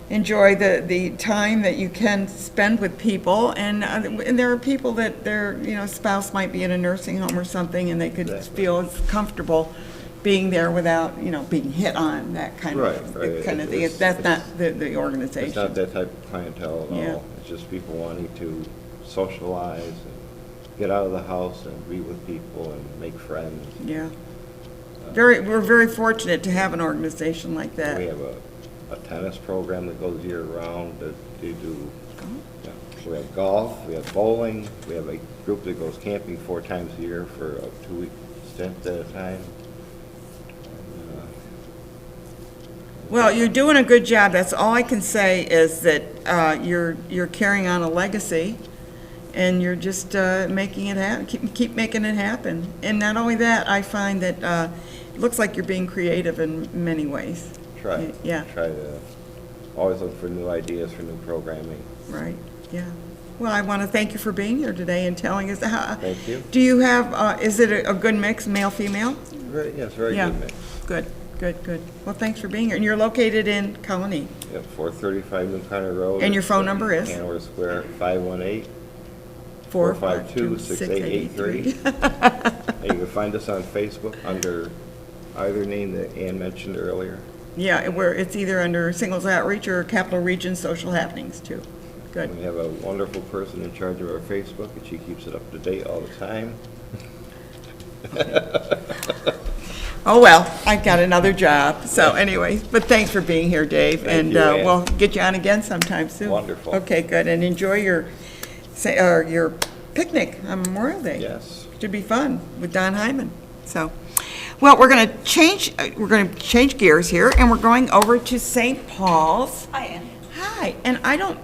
enjoy the time that you can spend with people, and there are people that their, spouse might be in a nursing home or something, and they could Exactly. feel as comfortable being there without, being hit on, that kind of, Right. kind of thing. It's- That's not the organization. It's not that type of clientele at Yeah. all. It's just people wanting to socialize and get out of the house and be with people and make friends. Yeah. We're very fortunate to have an organization like that. We have a tennis program that goes year-round that they do. Yeah. We have golf, we have bowling, we have a group that goes camping 4 times a year for a 2-week stint at a time. And, Well, you're doing a good job. That's all I can say is that you're carrying on a legacy, and you're just making it happen. Keep making it happen. And not only that, I find that it looks like you're being creative in many ways. Try. Yeah. Try to always look for new ideas for new programming. Right. Yeah. Well, I want to thank you for being here today and telling us how. Thank you. Do you have? Is it a good mix, male female? Yes, very Yeah. good mix. Good. Well, thanks for being here. And you're located in Colony. Yep, 435 New Conner Road. And your phone number is? Hanover Square, 518 452-6883. 452-6883. And you can find us on Facebook under either name that Ann mentioned earlier. Yeah, it's either under Singles Outreach or Capital Region Social Happenings, too. Good. We have a wonderful person in charge of our Facebook, and she keeps it up to date all the time. Oh, well, I've got another job. So anyways, but thanks for being here, Dave. Thank And you, Ann. we'll get you on again sometime soon. Wonderful. Okay, good. And enjoy your picnic on Memorial Day. Yes. Should be fun with Don Hyman. So, well, we're going to change gears here, and we're going over to St. Paul's. Hi, Ann. Hi. And I don't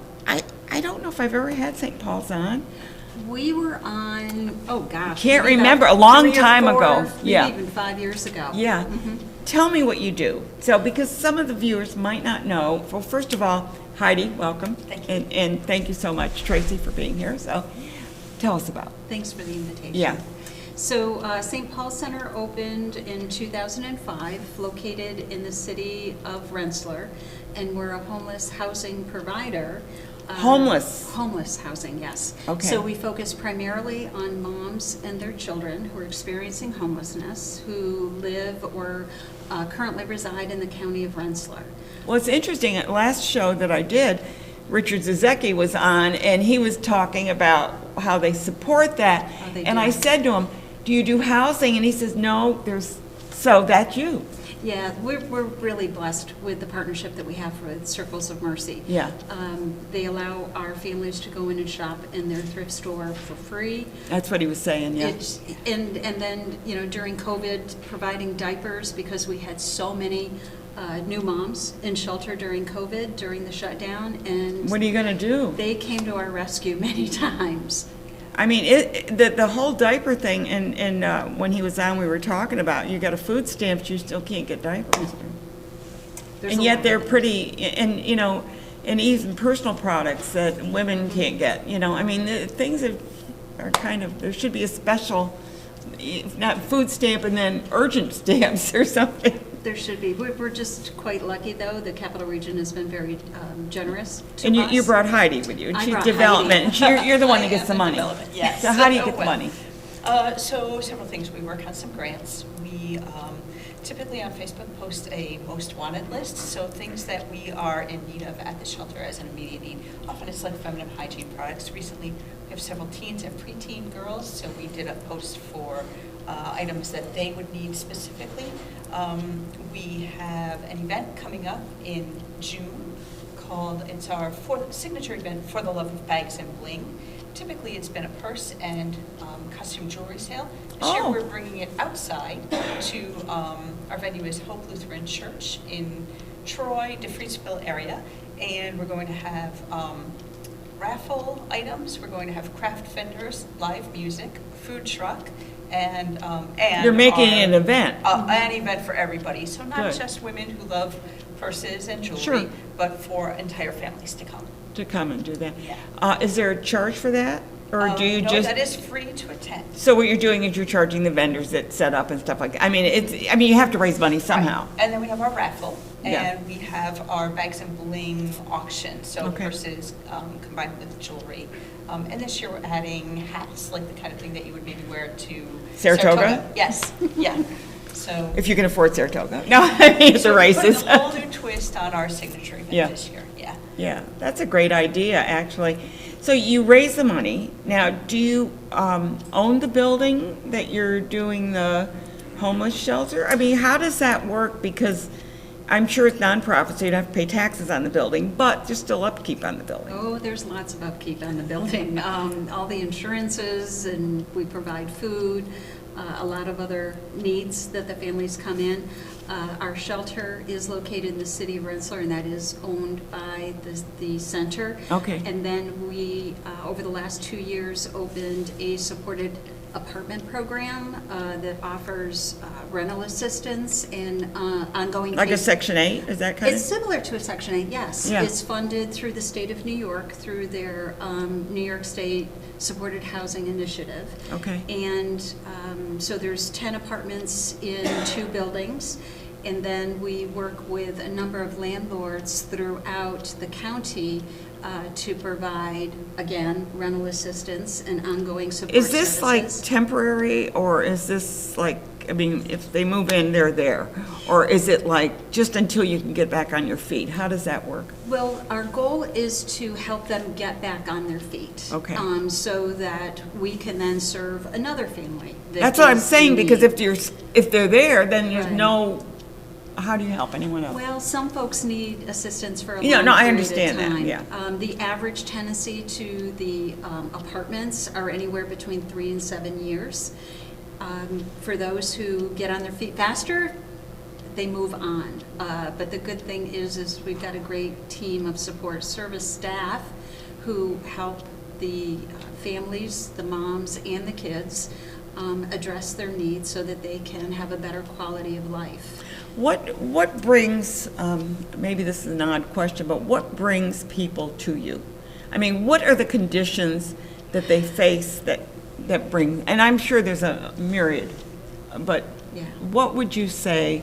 know if I've ever had St. Paul's on. We were on, oh gosh. Can't maybe remember, about a long 3 or time 4, ago. Yeah. Maybe even 5 years ago. Yeah. Tell me what you do. So, because some of the viewers might not know, well, first of all, Heidi, welcome. Thank you. And thank you so much, Tracy, for being here. So, tell us about it. Thanks for the invitation. Yeah. So St. Paul Center opened in 2005, located in the city of Rensselaer, and we're a homeless housing provider. Homeless? Homeless housing, yes. Okay. So we focus primarily on moms and their children who are experiencing homelessness, who live or currently reside in the county of Rensselaer. Well, it's interesting. At last show that I did, Richard Zawacki was on, and he was talking about how they support that. Oh, they And do. I said to him, do you do housing? And he says, no, so that's you. Yeah, we're really blessed with the partnership that we have with Circles of Mercy. Yeah. They allow our families to go in and shop in their thrift store for free. That's what he was saying, yeah. And then, during COVID, providing diapers, because we had so many new moms in shelter during COVID, during the shutdown, and What are you going to do? they came to our rescue many times. I mean, the whole diaper thing, and when he was on, we were talking about, you got a food stamp, you still can't get diapers. There's And a yet lot they're of- pretty, and even personal products that women can't get, I mean, the things are kind of, there should be a special, if not food stamp and then urgent stamps or something. There should be. We're just quite lucky, though. The Capital Region has been very generous to And us. you brought Heidi with you, and I she's brought development, Heidi. and you're the one that I gets am the in money. development, yes. So how do you get the Well, money? So several things. We work on some grants. We typically on Facebook post a most wanted list, so things that we are in need of at the shelter as an immediate need. Often it's like feminine hygiene products. Recently, we have several teens and preteen girls, so we did a post for items that they would need specifically. We have an event coming up in June called, it's our signature event for the love of bags and bling. Typically, it's been a purse and costume jewelry sale. This year, Oh. we're bringing it outside to, our venue is Hope Lutheran Church in Troy, DeFreesville area, and we're going to have raffle items, we're going to have craft vendors, live music, food truck, and You're making an event. An event for everybody, so not Good. just women who love purses and jewelry, Sure. but for entire families to come. To come and do that. Yeah. Is there a charge for that? Or do you No, just? that is free to attend. So what you're doing is you're charging the vendors that set up and stuff like that. I mean, you have to raise money somehow. Right. And then we have our raffle, Yeah. and we have our bags and bling auction, so Okay. purses combined with jewelry. And this year we're adding hats, like the kind of thing that you would maybe wear to Saratoga? Yes, yeah. So If you can afford Saratoga. No, I mean, it's the races. putting a whole new twist on our signature event Yeah. this year. Yeah. Yeah, that's a great idea, actually. So you raise the money. Now, do you own the building that you're doing the homeless shelter? I mean, how does that work? Because I'm sure it's nonprofit, so you don't have to pay taxes on the building, but there's still upkeep on the building. Oh, there's lots of upkeep on the building. All the insurances, and we provide food, a lot of other needs that the families come in. Our shelter is located in the city of Rensselaer, and that is owned by the center. Okay. And then we, over the last 2 years, opened a supported apartment program that offers rental assistance and ongoing. Like a Section 8, is that kind of? It's similar to a Section 8, yes. Yeah. It's funded through the state of New York, through their New York State Supported Housing Initiative. Okay. And so there's 10 apartments in 2 buildings. And then we work with a number of landlords throughout the county to provide, again, rental assistance and ongoing support Is this like services. temporary, or is this like, I mean, if they move in, they're there? Or is it like just until you can get back on your feet? How does that work? Well, our goal is to help them get back on their feet. Okay. So that we can then serve another family. That's what I'm is in saying, because need. if they're there, then there's Right. no, how do you help anyone else? Well, some folks need assistance for a Yeah, long no, I period of understand that, time. yeah. The average tenancy to the apartments are anywhere between 3 and 7 years. For those who get on their feet faster, they move on. But the good thing is we've got a great team of support service staff who help the families, the moms, and the kids address their needs so that they can have a better quality of life. What brings, maybe this is an odd question, but what brings people to you? I mean, what are the conditions that they face that bring, and I'm sure there's a myriad, but Yeah. what would you say,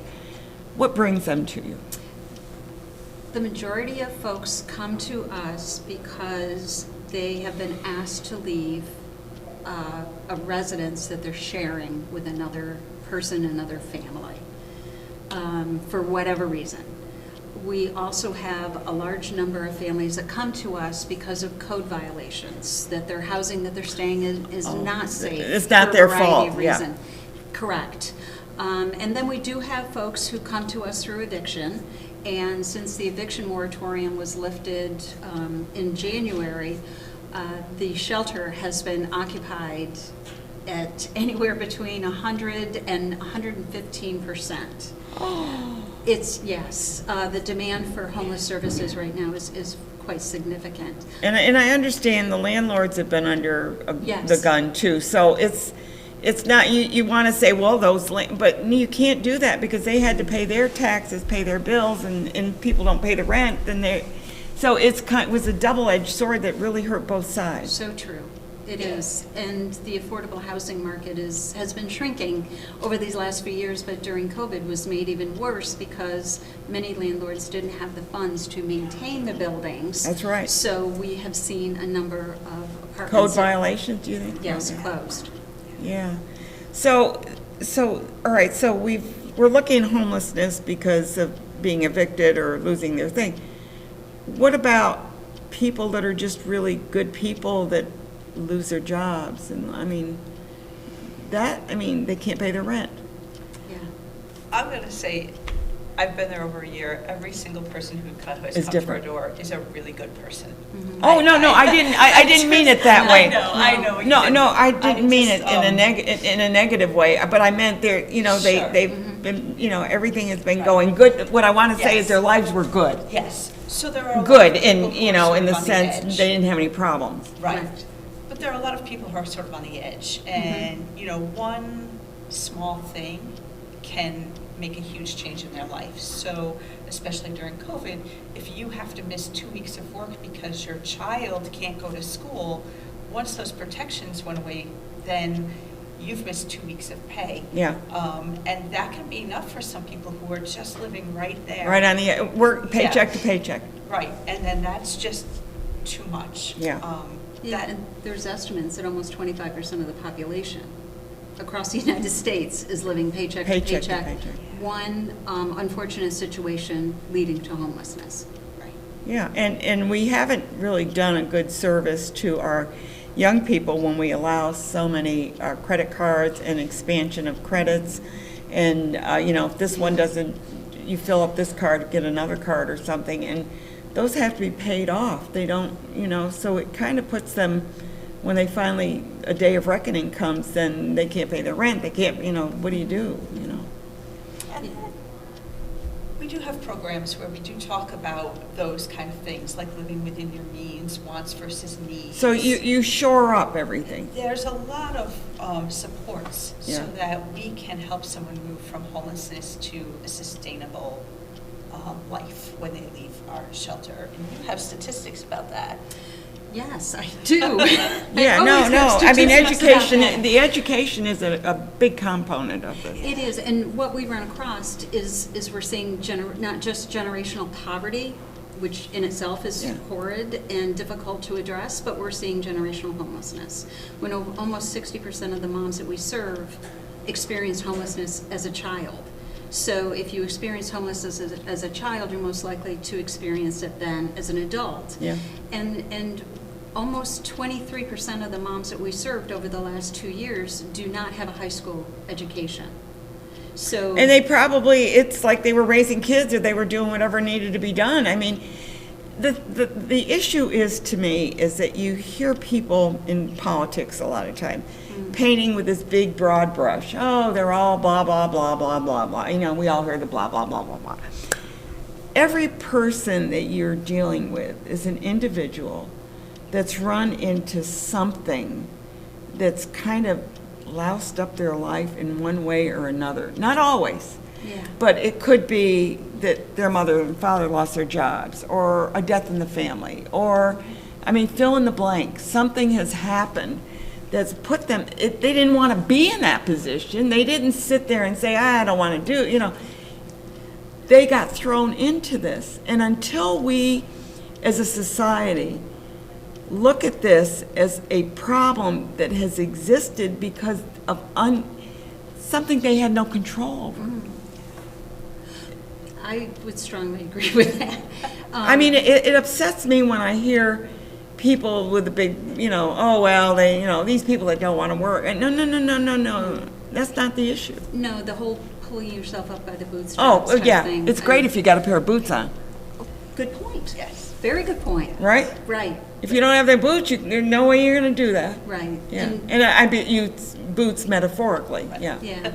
what brings them to you? The majority of folks come to us because they have been asked to leave a residence that they're sharing with another person, another family, for whatever reason. We also have a large number of families that come to us because of code violations, that their housing that they're staying in is not safe. It's not for a their variety fault, of yeah. reason. Correct. And then we do have folks who come to us through eviction, and since the eviction moratorium was lifted in January, the shelter has been occupied at anywhere between 100 and 115%. It's, yes, the demand for homeless services right now is quite significant. And I understand the landlords have been under Yes. the gun too, so it's not, you want to say, well, but you can't do that because they had to pay their taxes, pay their bills, and people don't pay the rent, then so it was a double-edged sword that really hurt both sides. So true. It is. And the affordable housing market has been shrinking over these last few years, but during COVID was made even worse because many landlords didn't have the funds to maintain the buildings. That's right. So we have seen a number of apartments. Code violations, do you think? Yes, Okay. closed. Yeah. So, all right, so we're looking at homelessness because of being evicted or losing their thing. What about people that are just really good people that lose their jobs? And they can't pay their rent. Yeah. I'm going to say, I've been there over a year. Every single person who has It's come different. to our door is a really good person. Oh, no, I didn't mean it that way. I know. what you No, did. no, I didn't mean it just, in a negative way, but I meant they're, Sure. they've been, everything has been going good. What I want to say is Yes. their lives were good. Yes, so there are a lot Good of people in, who are sort in the of on sense edge. they didn't have any problems. Right. But there are a lot of people who are sort of on the edge, and, one small thing can make a huge change in their life. So, especially during COVID, if you have to miss 2 weeks of work because your child can't go to school, once those protections went away, then you've missed 2 weeks of pay. Yeah. And that can be enough for some people who are just living right there. Right on the, work paycheck Yeah. to paycheck. Right, and then that's just too much. Yeah. Yeah, That, and there's estimates that almost 25% of the population across the United States is living paycheck to Paycheck to paycheck. paycheck. One unfortunate situation leading to homelessness. right. Yeah, and we haven't really done a good service to our young people when we allow so many credit cards and expansion of credits. And, if this one doesn't, you fill up this card, get another card or something, and those have to be paid off. They don't, so it kind of puts them, when they finally, a day of reckoning comes, then they can't pay their rent, they can't, what do you do, And then we do have programs where we do talk about those kind of things, like living within your means, wants versus needs. So you shore up everything. There's a lot of supports Yeah. so that we can help someone move from homelessness to a sustainable life when they leave our shelter. And you have statistics about that. Yes, I do. Yeah, I no, always have I mean, statistics about education, that. the education is a big component of this. It is, and what we run across is we're seeing not just generational poverty, which in itself is Yeah. horrid and difficult to address, but we're seeing generational homelessness. When almost 60% of the moms that we serve experienced homelessness as a child. So if you experience homelessness as a child, you're most likely to experience it then as an adult. Yeah. And almost 23% of the moms that we served over the last 2 years do not have a high school education. So And they probably, it's like they were raising kids or they were doing whatever needed to be done. I mean, the issue is, to me, is that you hear people in politics a lot of time painting with this big broad brush. Oh, they're all blah, blah, blah, blah, blah, blah. We all heard the blah, blah, blah, blah, blah. Every person that you're dealing with is an individual that's run into something that's kind of loused up their life in one way or another. Not always. Yeah. But it could be that their mother and father lost their jobs, or a death in the family, or, fill in the blank. Something has happened that's put them, they didn't want to be in that position. They didn't sit there and say, I don't want to do, They got thrown into this. And until we, as a society, look at this as a problem that has existed because of something they had no control over. I would strongly agree with that. It upsets me when I hear people with the big, these people that don't want to work. And no. That's not the issue. No, the whole pulling yourself up by the bootstraps Oh, type yeah. thing. It's great if you got a pair of boots on, Good point. Yes. Very good point. right? Right, If you don't have their boots, there's no way you're going to do that. right. Yeah. And- And I use boots metaphorically, yeah. Yeah,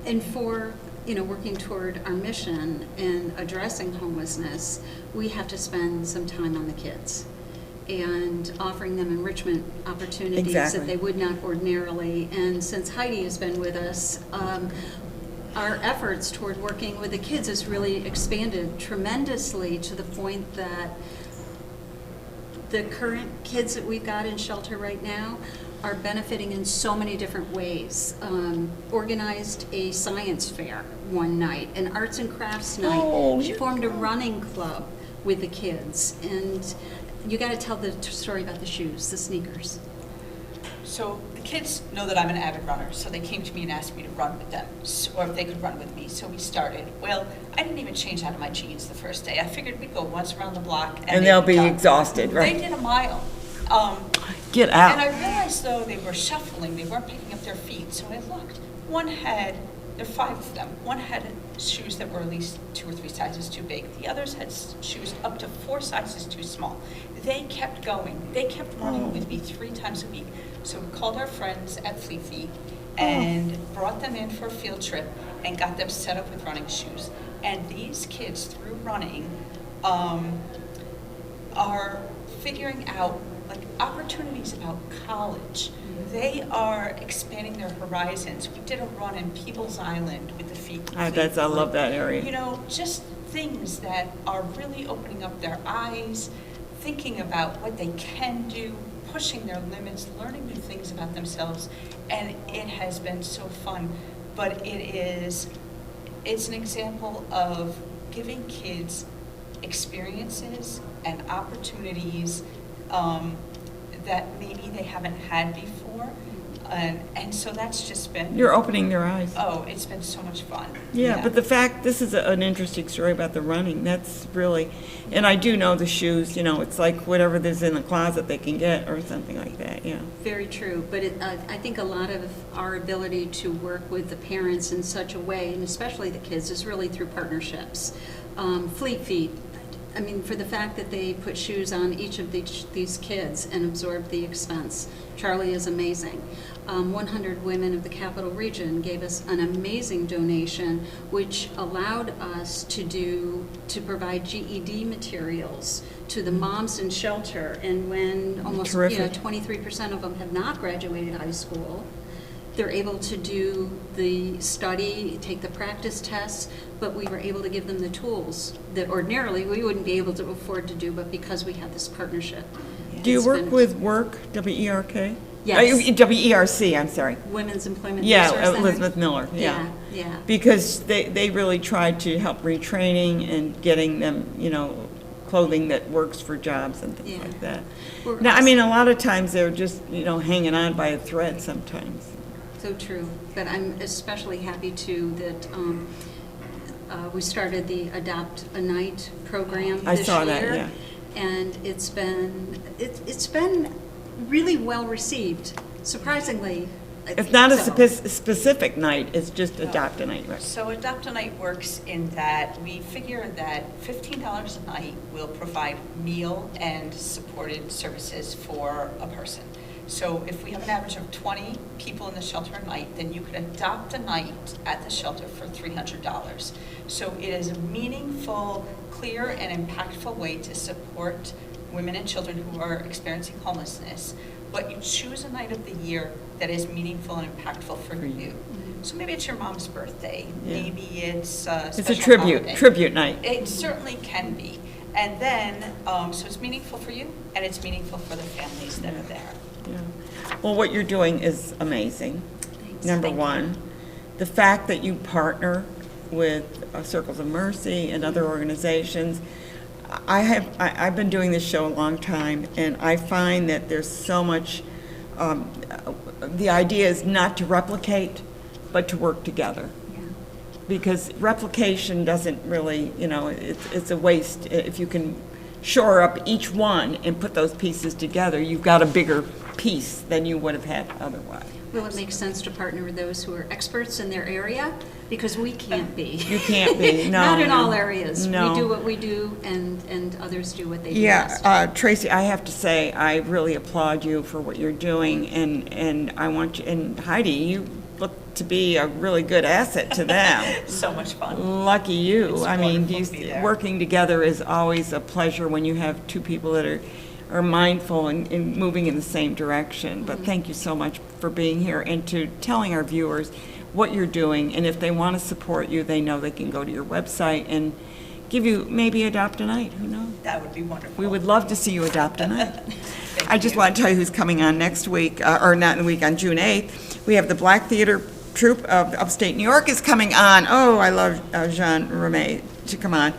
and for, working toward our mission in addressing homelessness, we have to spend some time on the kids and offering them enrichment opportunities Exactly. that they would not ordinarily. And since Heidi has been with us, our efforts toward working with the kids has really expanded tremendously to the point that the current kids that we've got in shelter right now are benefiting in so many different ways. Organized a science fair one night, an arts and crafts night. Oh, She formed a running club with the kids. And you got to tell the story about the shoes, the sneakers. So the kids know that I'm an avid runner, so they came to me and asked me to run with them, or if they could run with me. So we started. Well, I didn't even change out of my jeans the first day. I figured we'd go once around the block. And they'd they'll be done. exhausted, right? They did a mile. Get And out. I realized, though, they were shuffling. They weren't picking up their feet. So I looked. One had, there are 5 of them. One had shoes that were at least 2 or 3 sizes too big. The others had shoes up to 4 sizes too small. They kept going. They kept running with me 3 times a week. So we called our friends at Fleet Feet and brought them in for a field trip and got them set up with running shoes. And these kids, through running, are figuring out opportunities about college. They are expanding their horizons. We did a run in People's Island with the Fleet. I love that area. Just things that are really opening up their eyes, thinking about what they can do, pushing their limits, learning new things about themselves, and it has been so fun. But it's an example of giving kids experiences and opportunities that maybe they haven't had before. And so that's just been... You're opening their eyes. Oh, it's been so much fun. Yeah, but the fact, this is an interesting story about the running, that's really, and I do know the shoes, it's like whatever there's in the closet they can get or something like that, yeah. Very true, but I think a lot of our ability to work with the parents in such a way, and especially the kids, is really through partnerships. Fleet Feet, I mean, for the fact that they put shoes on each of these kids and absorb the expense. Charlie is amazing. 100 Women of the Capital Region gave us an amazing donation, which allowed us to provide GED materials to the moms in shelter. And when almost 23% of them have not graduated high school, they're able to do the study, take the practice tests, but we were able to give them the tools that ordinarily we wouldn't be able to afford to do, but because we had this partnership. Do you work with WORK, W-E-R-K? Yes. W-E-R-C, I'm sorry. Women's Employment Resource Center? Yeah, Elizabeth Miller, yeah. Yeah. Because they really tried to help retraining and getting them, clothing that works for jobs and things like that. Now, I mean, a lot of times they're just, hanging on by a thread sometimes. So true, but I'm especially happy too that we started the Adopt a Night program this year. I saw that, yeah. And it's been really well received, surprisingly. It's not a specific night, it's just Adopt a Night, right? So Adopt a Night works in that we figure that $15 a night will provide meal and supported services for a person. So if we have an average of 20 people in the shelter a night, then you could adopt a night at the shelter for $300. So it is a meaningful, clear, and impactful way to support women and children who are experiencing homelessness. But you choose a night of the year that is meaningful and impactful for you. So maybe it's your mom's birthday. Yeah. Maybe it's a tribute night. It certainly can be. And then, so it's meaningful for you, and it's meaningful for the families that are there. Yeah. Well, what you're doing is amazing. Thanks. Number one, the fact that you partner with Circles of Mercy and other organizations. I've been doing this show a long time, and I find that there's so much. The idea is not to replicate, but to work together. Yeah. Because replication doesn't really, it's a waste. If you can shore up each one and put those pieces together, you've got a bigger piece than you would have had otherwise. Well, it makes sense to partner with those who are experts in their area, because we can't be. You can't be, no. Not in all areas. No. We do what we do, and others do what they do best. best. Tracy, I have to say, I really applaud you for what you're doing, and I want you, and Heidi, you look to be a really good asset to them. So much fun. Lucky you. It's I mean, wonderful to be there. working together is always a pleasure when you have two people that are mindful and moving in the same direction. But thank you so much for being here and to telling our viewers what you're doing. And if they want to support you, they know they can go to your website and give you maybe Adopt a Night. Who knows? That would be wonderful. We would love to see you Adopt a Night. I just want to tell you who's coming on next week, or not in the week, on June 8th. We have the Black Theater Troupe of Upstate New York is coming on. Oh, I love Jean Ramey to come on.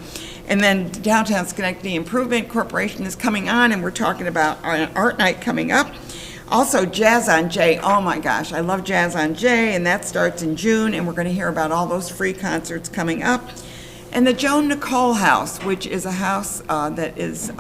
And then Downtown Schenectady Improvement Corporation is coming on, and we're talking about an art night coming up. Also, Jazz on Jay. Oh my gosh, I love Jazz on Jay, and that starts in June, and we're going to hear about all those free concerts coming up. And the Joan Nicole House, which is a house that is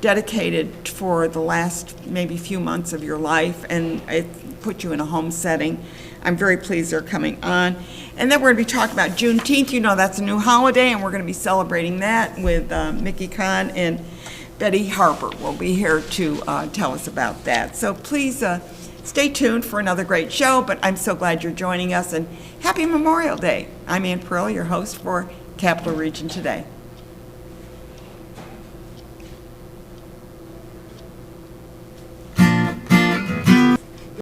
dedicated for the last maybe few months of your life, and it puts you in a home setting. I'm very pleased they're coming on. And then we're going to be talking about Juneteenth. You know that's a new holiday, and we're going to be celebrating that with Mickey Kahn and Betty Harper will be here to tell us about that. So please stay tuned for another great show, but I'm so glad you're joining us, and happy Memorial Day. I'm Ann Pearl, your host for Capital Region Today.